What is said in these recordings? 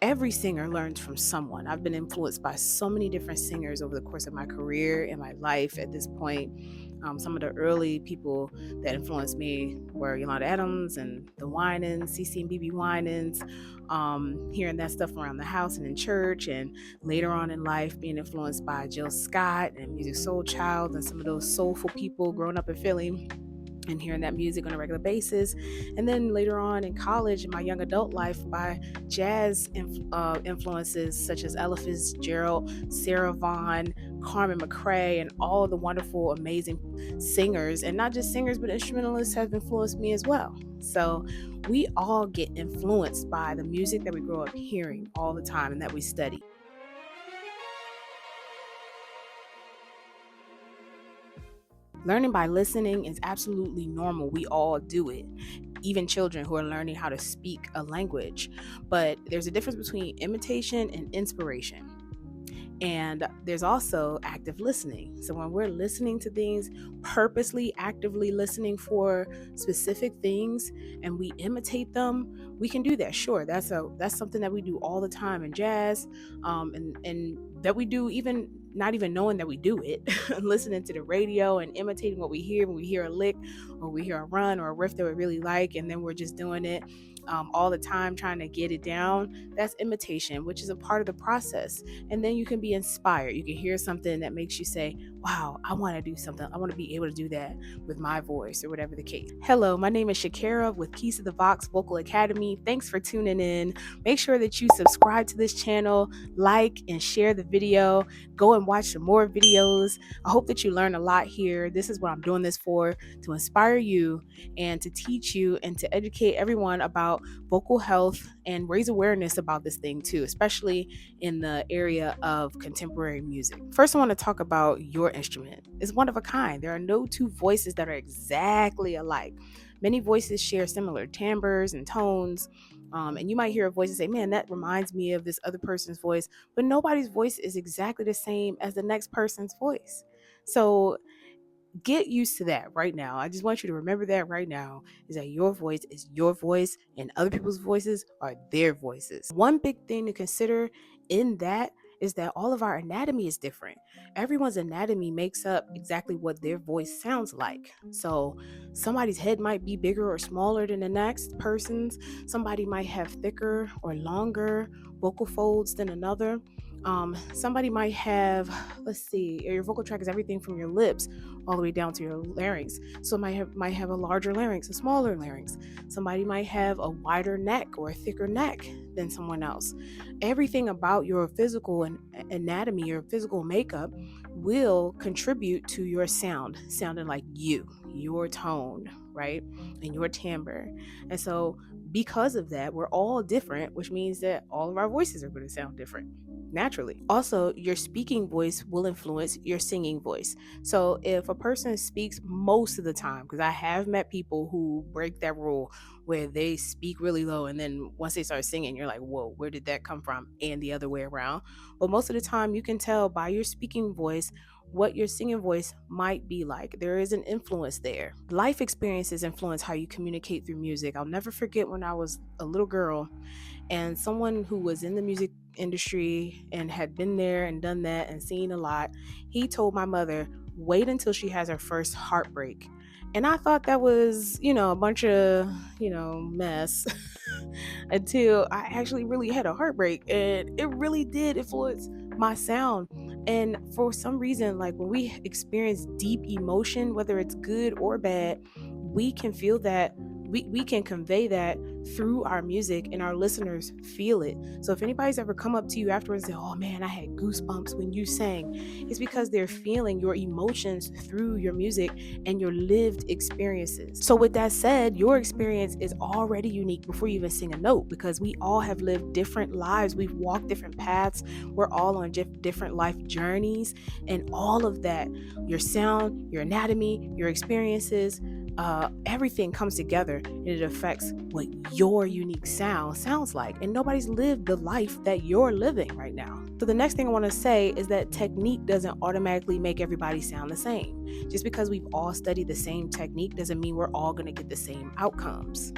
Every singer learns from someone. I've been influenced by so many different singers over the course of my career and my life at this point. Some of the early people that influenced me were Yolanda Adams and the Winans, CC and BB Winans, hearing that stuff around the house and in church, and later on in life being influenced by Jill Scott and Music Soul Child and some of those soulful people growing up in Philly and hearing that music on a regular basis. And then later on in college, in my young adult life, by jazz influences such as Ella Fitzgerald, Sarah Vaughan, Carmen McRae, and all the wonderful, amazing singers, and not just singers, but instrumentalists have influenced me as well. So we all get influenced by the music that we grow up hearing all the time and that we study. Learning by listening is absolutely normal. We all do it, even children who are learning how to speak a language. But there's a difference between imitation and inspiration. And there's also active listening. So when we're listening to things, purposely, actively listening for specific things, and we imitate them, we can do that. Sure, that's something that we do all the time in jazz, and that we do even not even knowing that we do it, listening to the radio and imitating what we hear when we hear a lick or we hear a run or a riff that we really like, and then we're just doing it all the time, trying to get it down. That's imitation, which is a part of the process. And then you can be inspired. You can hear something that makes you say, wow, I want to do something. I want to be able to do that with my voice, or whatever the case. Hello, my name is Shakira with Keys to the Vox Vocal Academy. Thanks for tuning in. Make sure that you subscribe to this channel, like and share the video. Go and watch some more videos. I hope that you learn a lot here. This is what I'm doing this for, to inspire you and to teach you and to educate everyone about vocal health and raise awareness about this thing too, especially in the area of contemporary music. First, I want to talk about your instrument. It's one of a kind. There are no two voices that are exactly alike. Many voices share similar timbres and tones. And you might hear a voice and say, man, that reminds me of this other person's voice, but nobody's voice is exactly the same as the next person's voice. So get used to that right now. I just want you to remember that right now, is that your voice is your voice and other people's voices are their voices. One big thing to consider in that is that all of our anatomy is different. Everyone's anatomy makes up exactly what their voice sounds like. So somebody's head might be bigger or smaller than the next person's. Somebody might have thicker or longer vocal folds than another. Somebody might have, your vocal tract is everything from your lips all the way down to your larynx. So might have a larger larynx, a smaller larynx. Somebody might have a wider neck or a thicker neck than someone else. Everything about your physical anatomy, your physical makeup, will contribute to your sounding like your tone, right? And your timbre. And so because of that, we're all different, which means that all of our voices are going to sound different naturally. Also, your speaking voice will influence your singing voice. So if a person speaks most of the time, because I have met people who break that rule where they speak really low and then once they start singing, you're like, whoa, where did that come from? And the other way around. But most of the time you can tell by your speaking voice what your singing voice might be like. There is an influence there. Life experiences influence how you communicate through music. I'll never forget when I was a little girl and someone who was in the music industry and had been there and done that and seen a lot, he told my mother, wait until she has her first heartbreak. And I thought that was, a bunch of, mess until I actually really had a heartbreak, and it really did influence my sound. And for some reason, like when we experience deep emotion, whether it's good or bad, we can feel that, we can convey that through our music, and our listeners feel it. So if anybody's ever come up to you afterwards and say, oh man, I had goosebumps when you sang, it's because they're feeling your emotions through your music and your lived experiences. So with that said, your experience is already unique before you even sing a note, because we all have lived different lives. We've walked different paths. We're all on different life journeys, and all of that, your sound, your anatomy, your experiences, everything comes together and it affects what your unique sound sounds like. And nobody's lived the life that you're living right now. So the next thing I want to say is that technique doesn't automatically make everybody sound the same. Just because we've all studied the same technique doesn't mean we're all going to get the same outcomes.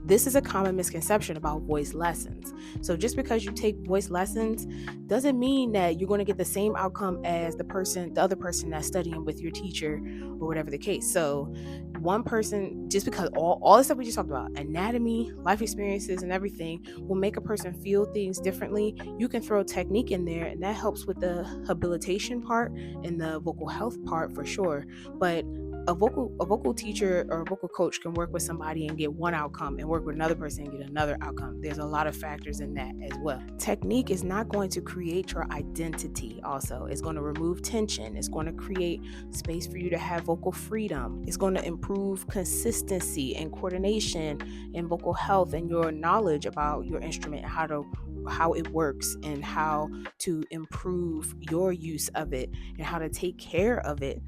This is a common misconception about voice lessons. So just because you take voice lessons doesn't mean that you're going to get the same outcome as the other person that's studying with your teacher or whatever the case. So one person, just because all the stuff we just talked about, anatomy, life experiences, and everything will make a person feel things differently. You can throw technique in there, and that helps with the habilitation part and the vocal health part for sure. But a vocal teacher or a vocal coach can work with somebody and get one outcome, and work with another person and get another outcome. There's a lot of factors in that as well. Technique is not going to create your identity. Also, it's going to remove tension. It's going to create space for you to have vocal freedom. It's going to improve consistency and coordination and vocal health and your knowledge about your instrument, how it works, and how to improve your use of it and how to take care of it.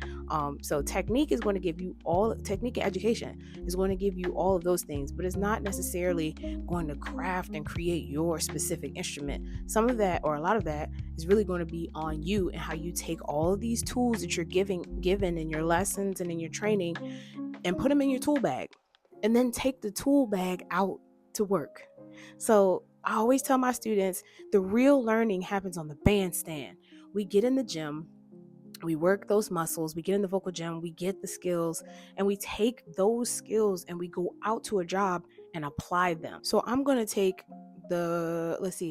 So technique is going to give you technique and education is going to give you all of those things, but it's not necessarily going to craft and create your specific instrument. Some of that, or a lot of that, is really going to be on you and how you take all of these tools that you're given in your lessons and in your training and put them in your tool bag, and then take the tool bag out to work. So I always tell my students, the real learning happens on the bandstand. We get in the gym, we work those muscles, we get in the vocal gym, we get the skills, and we take those skills and we go out to a job and apply them. So I'm going to take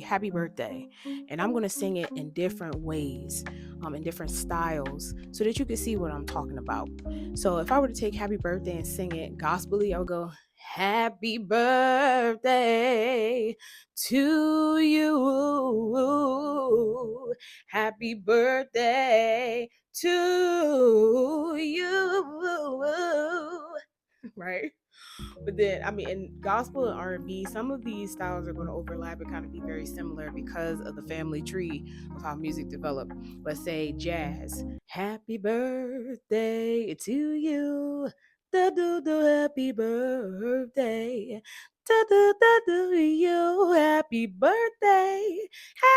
Happy Birthday, and I'm going to sing it in different ways, in different styles, so that you can see what I'm talking about. So if I were to take Happy Birthday and sing it gospelly, I would go, happy birthday to you. Happy birthday to you. Right? But then, in gospel and R&B, some of these styles are going to overlap and kind of be very similar because of the family tree of how music developed. Let's say jazz. Happy birthday to you. Da-do-do, happy birthday. Da-do-da-do, you. Happy birthday.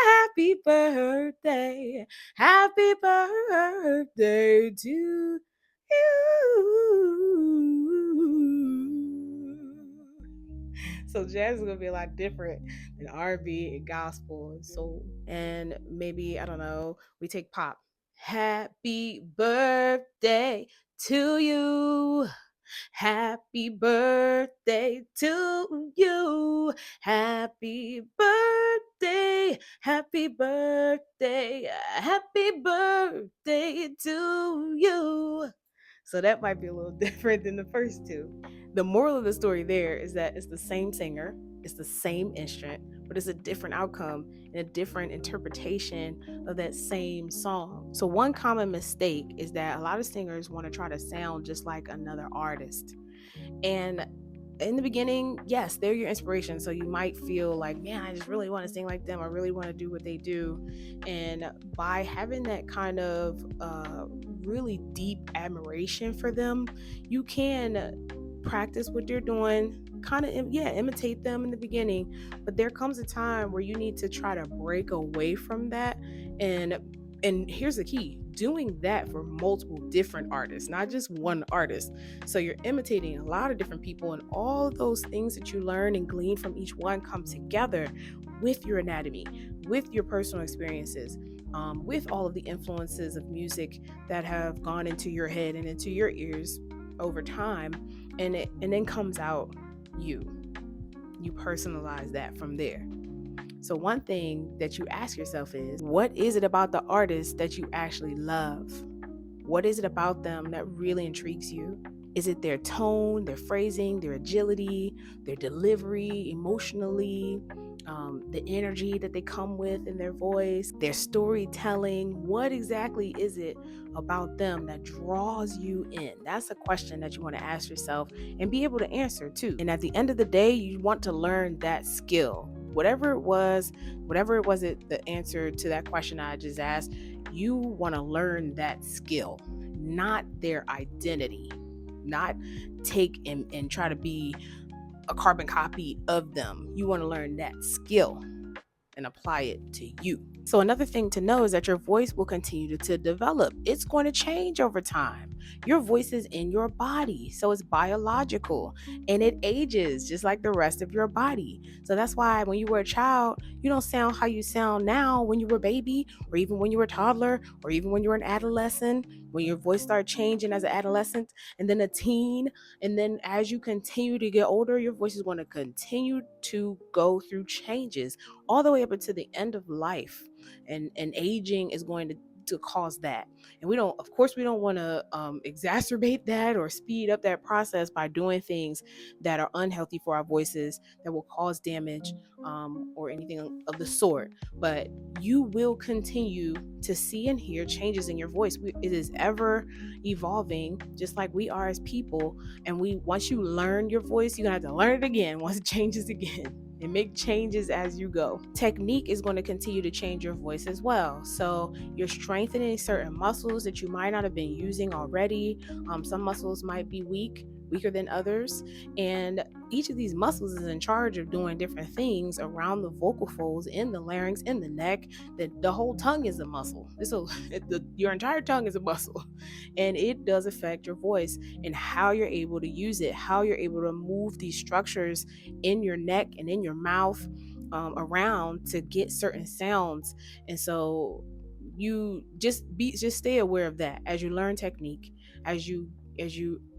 Happy birthday. Happy birthday to you. So jazz is gonna be a lot different than R&B and gospel and soul. And maybe, I don't know, we take pop. Happy birthday to you. Happy birthday to you. Happy birthday. Happy birthday. Happy birthday to you. So that might be a little different than the first two. The moral of the story there is that it's the same singer, it's the same instrument, but it's a different outcome and a different interpretation of that same song. So one common mistake is that a lot of singers want to try to sound just like another artist. And in the beginning, yes, they're your inspiration. So you might feel like, man, I just really want to sing like them. I really want to do what they do. And by having that kind of really deep admiration for them, you can practice what they're doing, kind of imitate them in the beginning. But there comes a time where you need to try to break away from that. And here's the key: doing that for multiple different artists, not just one artist. So you're imitating a lot of different people, and all of those things that you learn and glean from each one come together with your anatomy, with your personal experiences, with all of the influences of music that have gone into your head and into your ears over time, and then comes out you personalize that from there. So one thing that you ask yourself is, what is it about the artist that you actually love? What is it about them that really intrigues you? Is it their tone, their phrasing, their agility, their delivery, emotionally, the energy that they come with in their voice, their storytelling? What exactly is it about them that draws you in? That's a question that you want to ask yourself and be able to answer too. And at the end of the day, you want to learn that skill. Whatever it was the answer to that question I just asked, you want to learn that skill, not their identity, not take and try to be a carbon copy of them. You want to learn that skill and apply it to you. So another thing to know is that your voice will continue to develop. It's going to change over time. Your voice is in your body, so it's biological and it ages just like the rest of your body. So that's why when you were a child, you don't sound how you sound now when you were a baby, or even when you were a toddler, or even when you were an adolescent, when your voice started changing as an adolescent and then a teen. And then as you continue to get older, your voice is going to continue to go through changes all the way up until the end of life. And aging is going to cause that. And we don't, of course, we don't want to exacerbate that or speed up that process by doing things that are unhealthy for our voices, that will cause damage or anything of the sort. But you will continue to see and hear changes in your voice. It is ever evolving, just like we are as people. And once you learn your voice, you're gonna have to learn it again once it changes again, and make changes as you go. Technique is going to continue to change your voice as well. So you're strengthening certain muscles that you might not have been using already. Some muscles might be weaker than others, and each of these muscles is in charge of doing different things around the vocal folds, in the larynx, in the neck. The whole tongue is a muscle. Your entire tongue is a muscle, and it does affect your voice and how you're able to use it, how you're able to move these structures in your neck and in your mouth around to get certain sounds. And so you just stay aware of that as you learn technique, as you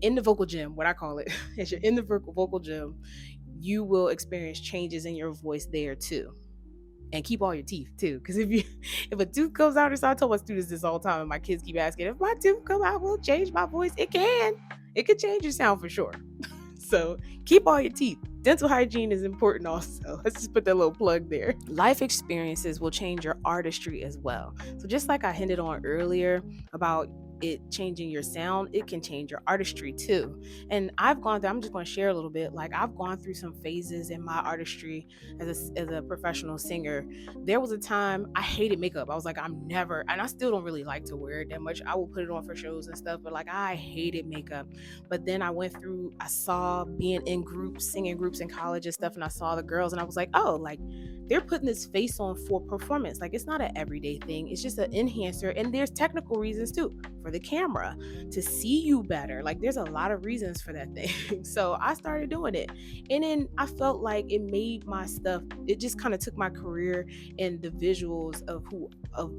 in the vocal gym, what I call it, as you're in the vocal gym, you will experience changes in your voice there too. And keep all your teeth too, because if a tooth comes out, I tell my students this all the time, and my kids keep asking, if my tooth come out, will it change my voice? It could change your sound for sure. So keep all your teeth. Dental hygiene is important also. Let's just put that little plug there. Life experiences will change your artistry as well. So just like I hinted on earlier about it changing your sound, it can change your artistry too. And I'm just going to share a little bit. Like, I've gone through some phases in my artistry as a professional singer. There was a time I hated makeup. I was like, and I still don't really like to wear it that much. I will put it on for shows and stuff, but like, I hated makeup. But then I saw being in groups, singing groups in college and stuff, and I saw the girls, and I was like, oh, like, they're putting this face on for performance. Like, it's not an everyday thing. It's just an enhancer. And there's technical reasons too, for the camera, to see you better. Like, there's a lot of reasons for that thing. So I started doing it. And then I felt like it made my stuff, it just kind of took my career and the visuals of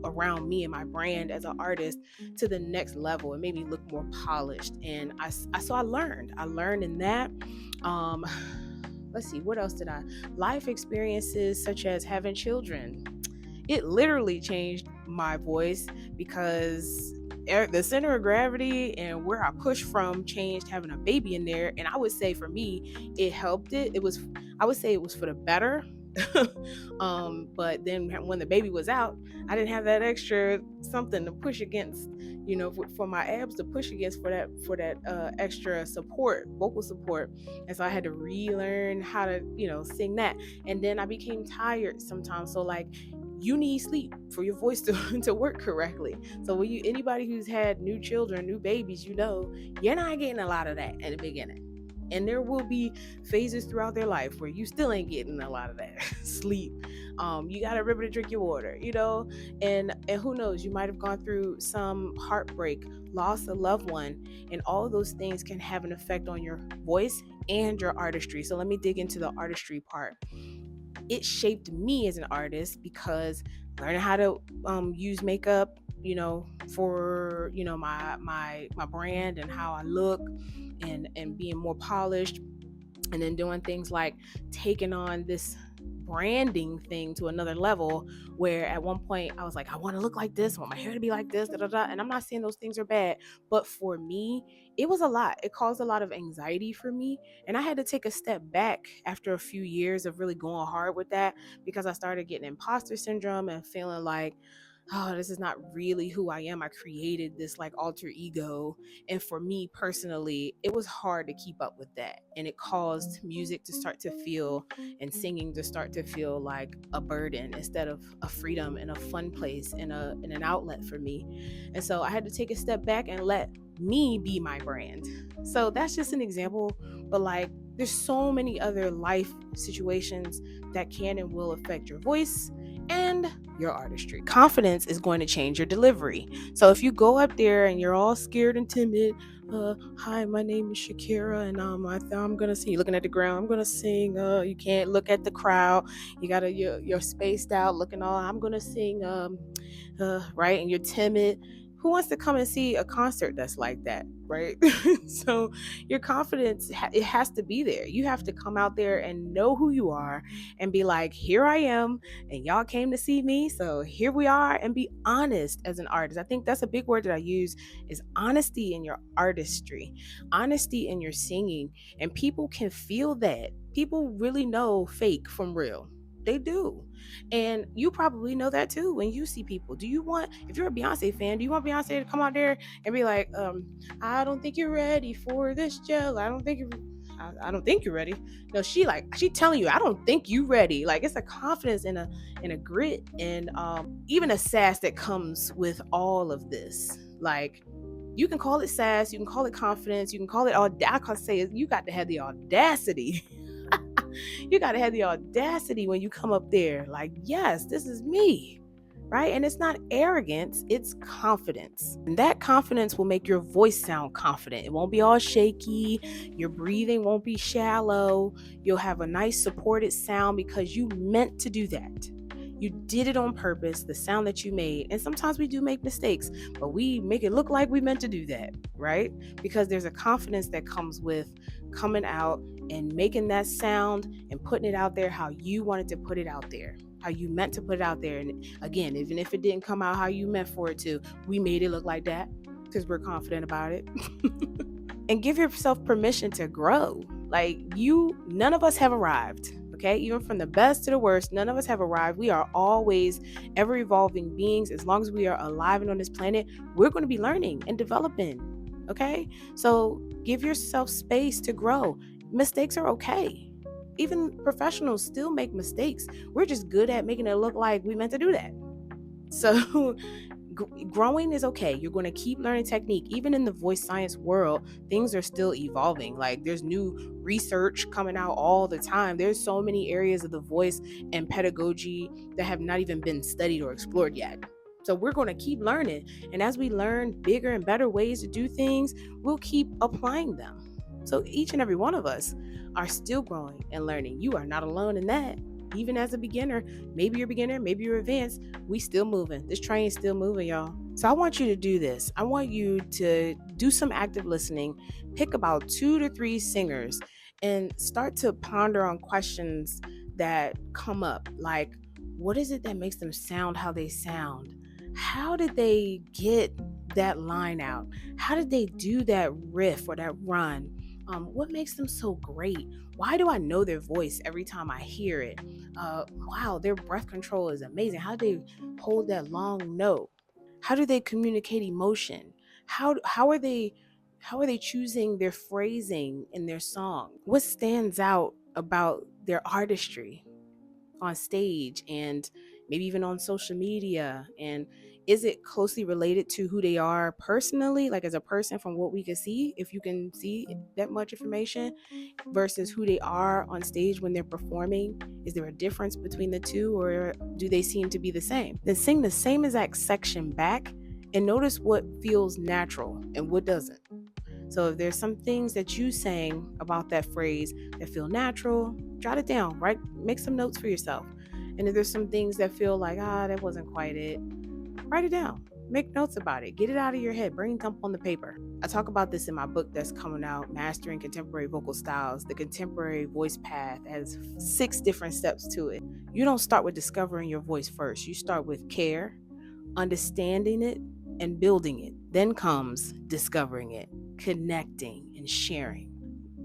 around me and my brand as an artist to the next level. It made me look more polished. And I learned in that. Let's see, what else did life experiences such as having children. It literally changed my voice, because the center of gravity and where I push from changed having a baby in there. And I would say for me, it helped it. I would say it was for the better. But then when the baby was out, I didn't have that extra something to push against, for my abs to push against for that extra support, vocal support. And so I had to relearn how to, sing that. And then I became tired sometimes. So like, you need sleep for your voice to work correctly. So when anybody who's had new children, new babies, you're not getting a lot of that at the beginning. And there will be phases throughout their life where you still ain't getting a lot of that sleep. You got to remember to drink your water, and who knows, you might have gone through some heartbreak, lost a loved one, and all of those things can have an effect on your voice and your artistry. So let me dig into the artistry part. It shaped me as an artist, because learning how to use makeup, for my brand and how I look, and being more polished, and then doing things like taking on this branding thing to another level, where at one point I was like, I want to look like this, I want my hair to be like this, and I'm not saying those things are bad, but for me, it was a lot. It caused a lot of anxiety for me, and I had to take a step back after a few years of really going hard with that, because I started getting imposter syndrome and feeling like, oh, this is not really who I am. I created this like alter ego. And for me personally, it was hard to keep up with that. And it caused music to start to feel, and singing to start to feel like a burden instead of a freedom and a fun place and an outlet for me. And so I had to take a step back and let me be my brand. So that's just an example, but like, there's so many other life situations that can and will affect your voice and your artistry. Confidence is going to change your delivery. So if you go up there and you're all scared and timid, hi, my name is Shakira, and I'm gonna sing. You're looking at the ground. I'm gonna sing. You can't look at the crowd. You're spaced out, looking all. I'm gonna sing. Right, and you're timid. Who wants to come and see a concert that's like that, right? So your confidence, it has to be there. You have to come out there and know who you are and be like, here I am, and y'all came to see me, so here we are, and be honest as an artist. I think that's a big word that I use, is honesty in your artistry, honesty in your singing, and people can feel that. People really know fake from real. They do. And you probably know that too when you see people. If you're a Beyonce fan, do you want Beyonce to come out there and be like, I don't think you're ready for this gel. I don't think you're ready. No, she telling you, I don't think you ready. Like, it's a confidence and a grit and even a sass that comes with all of this. Like, you can call it sass, you can call it confidence, you can call it I can say you got to have the audacity. You got to have the audacity when you come up there, like, yes, this is me, right? And it's not arrogance, it's confidence. And that confidence will make your voice sound confident. It won't be all shaky. Your breathing won't be shallow. You'll have a nice supported sound because you meant to do that. You did it on purpose, the sound that you made. And sometimes we do make mistakes, but we make it look like we meant to do that, right? Because there's a confidence that comes with coming out and making that sound and putting it out there how you wanted to put it out there, how you meant to put it out there. And again, even if it didn't come out how you meant for it to, we made it look like that because we're confident about it. And give yourself permission to grow. Like, none of us have arrived. Okay, even from the best to the worst, none of us have arrived. We are always ever evolving beings. As long as we are alive and on this planet, we're going to be learning and developing. Okay, so give yourself space to grow. Mistakes are okay. Even professionals still make mistakes. We're just good at making it look like we meant to do that. So growing is okay. You're going to keep learning technique. Even in the voice science world, things are still evolving. Like, there's new research coming out all the time. There's so many areas of the voice and pedagogy that have not even been studied or explored yet. So we're going to keep learning. And as we learn bigger and better ways to do things, we'll keep applying them. So each and every one of us are still growing and learning. You are not alone in that. Even as a beginner, maybe you're advanced, we still moving. This train's still moving, y'all. So I want you to do this. I want you to do some active listening, pick about 2 to 3 singers, and start to ponder on questions that come up. Like, what is it that makes them sound how they sound? How did they get that line out? How did they do that riff or that run? What makes them so great? Why do I know their voice every time I hear it? Wow, their breath control is amazing. How do they hold that long note? How do they communicate emotion? How are they choosing their phrasing in their song? What stands out about their artistry on stage and maybe even on social media? And is it closely related to who they are personally, like as a person, from what we can see, if you can see that much information, versus who they are on stage when they're performing? Is there a difference between the two, or do they seem to be the same? Then sing the same exact section back and notice what feels natural and what doesn't. So if there's some things that you sang about that phrase that feel natural, jot it down, right? Make some notes for yourself. And if there's some things that feel like, that wasn't quite it, write it down. Make notes about it. Get it out of your head. Bring thump on the paper. I talk about this in my book that's coming out, Mastering Contemporary Vocal Styles. The Contemporary Voice Path has 6 different steps to it. You don't start with discovering your voice first. You start with care, understanding it, and building it. Then comes discovering it, connecting, and sharing.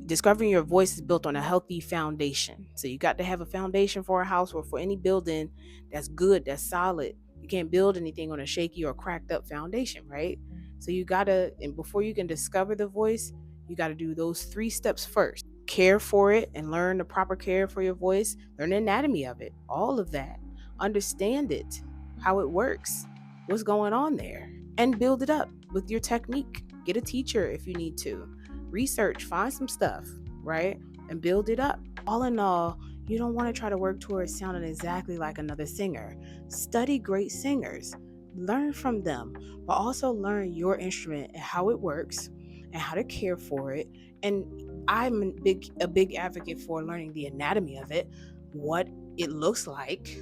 Discovering your voice is built on a healthy foundation. So you got to have a foundation for a house or for any building that's good, that's solid. You can't build anything on a shaky or cracked up foundation, right? So you gotta, and before you can discover the voice, you gotta do those 3 steps first. Care for it and learn the proper care for your voice. Learn the anatomy of it, all of that. Understand it, how it works, what's going on there, and build it up with your technique. Get a teacher if you need to. Research, find some stuff, right? And build it up. All in all, You don't want to try to work towards sounding exactly like another singer. Study great singers, learn from them, but also learn your instrument and how it works and how to care for it. And I'm a big advocate for learning the anatomy of it, what it looks like,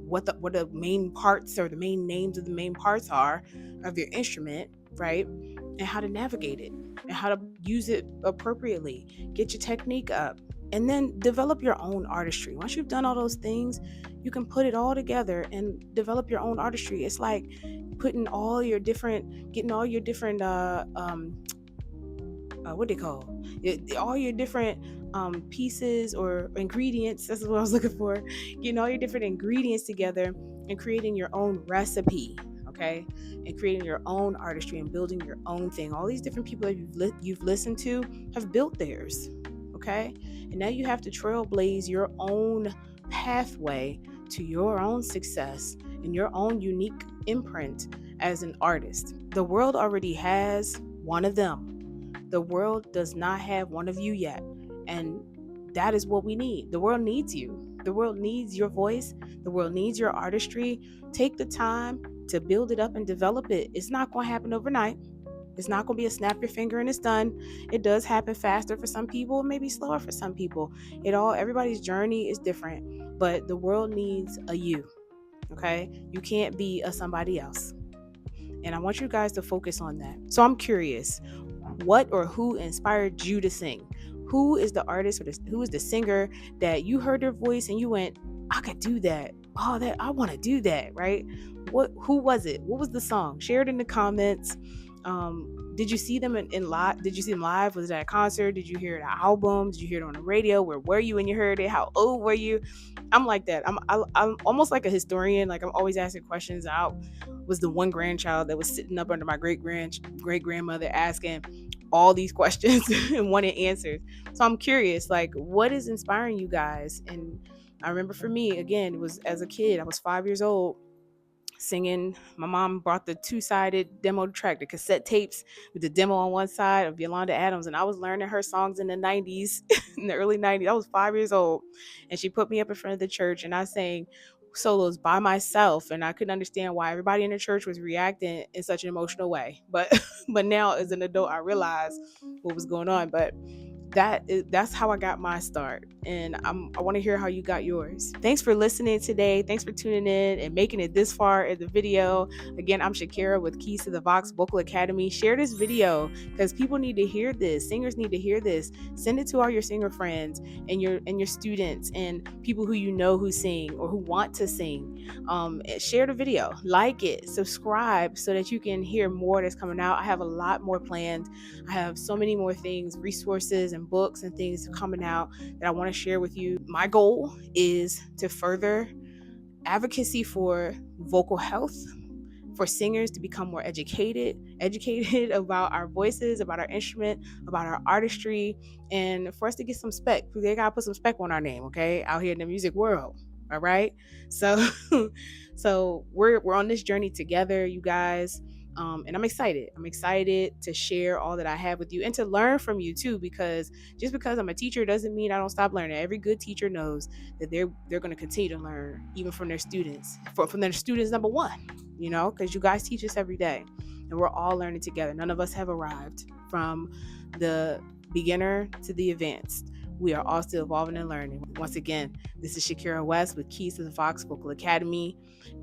what the main parts or the main names of the main parts are of your instrument, right? And how to navigate it and how to use it appropriately. Get your technique up and then develop your own artistry. Once you've done all those things, you can put it all together and develop your own artistry. It's like getting all your different what they call all your different pieces or ingredients. That's what I was looking for. Getting all your different ingredients together and creating your own recipe. Okay, and creating your own artistry and building your own thing. All these different people that you've listened to have built theirs. Okay, and now you have to trailblaze your own pathway to your own success and your own unique imprint as an artist. The world already has one of them. The world does not have one of you yet. And that is what we need. The world needs you. The world needs your voice. The world needs your artistry. Take the time to build it up and develop it. It's not going to happen overnight. It's not going to be a snap your finger and it's done. It does happen faster for some people, maybe slower for some people. Everybody's journey is different, but the world needs a you. Okay? You can't be a somebody else. And I want you guys to focus on that. So I'm curious, what or who inspired you to sing? Who is the artist or who is the singer that you heard their voice and you went, I could do that. Oh, that I want to do that, right? Who was it? What was the song? Share it in the comments. Did you see them in live? Did you see them live? Was it at a concert? Did you hear it at album? Did you hear it on the radio? Where were you when you heard it? How old were you? I'm like that. I'm almost like a historian. Like I'm always asking questions. I was the one grandchild that was sitting up under my great grandmother asking all these questions and wanted answers. So I'm curious, like, what is inspiring you guys? And I remember for me, again, it was as a kid. I was 5 years old, singing. My mom brought the two-sided demo track, the cassette tapes with the demo on one side of Yolanda Adams, and I was learning her songs in the 90s, in the early 90s. I was 5 years old, and she put me up in front of the church, and I sang solos by myself, and I couldn't understand why everybody in the church was reacting in such an emotional way. But now as an adult, I realized what was going on. But that's how I got my start, and I want to hear how you got yours. Thanks for listening today. Thanks for tuning in and making it this far in the video. Again, I'm Shakira with Keys to the Vox Vocal Academy. Share this video because people need to hear this. Singers need to hear this. Send it to all your singer friends and your students and people who you know who sing or who want to sing. Share the video, like it, subscribe so that you can hear more that's coming out. I have a lot more planned. I have so many more things, resources and books and things coming out that I want to share with you. My goal is to further advocacy for vocal health, for singers to become more educated about our voices, about our instrument, about our artistry, and for us to get some spec. They gotta put some spec on our name, okay, out here in the music world. All right, so we're on this journey together, you guys. And I'm excited to share all that I have with you and to learn from you too, because just because I'm a teacher doesn't mean I don't stop learning. Every good teacher knows that they're going to continue to learn, even from their students, from their students number one, because you guys teach us every day and we're all learning together. None of us have arrived from the beginner to the advanced. We are all still evolving and learning. Once again, this is Shakira West with Keys to the Vox Vocal Academy.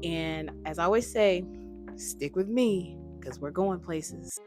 And as I always say, stick with me because we're going places.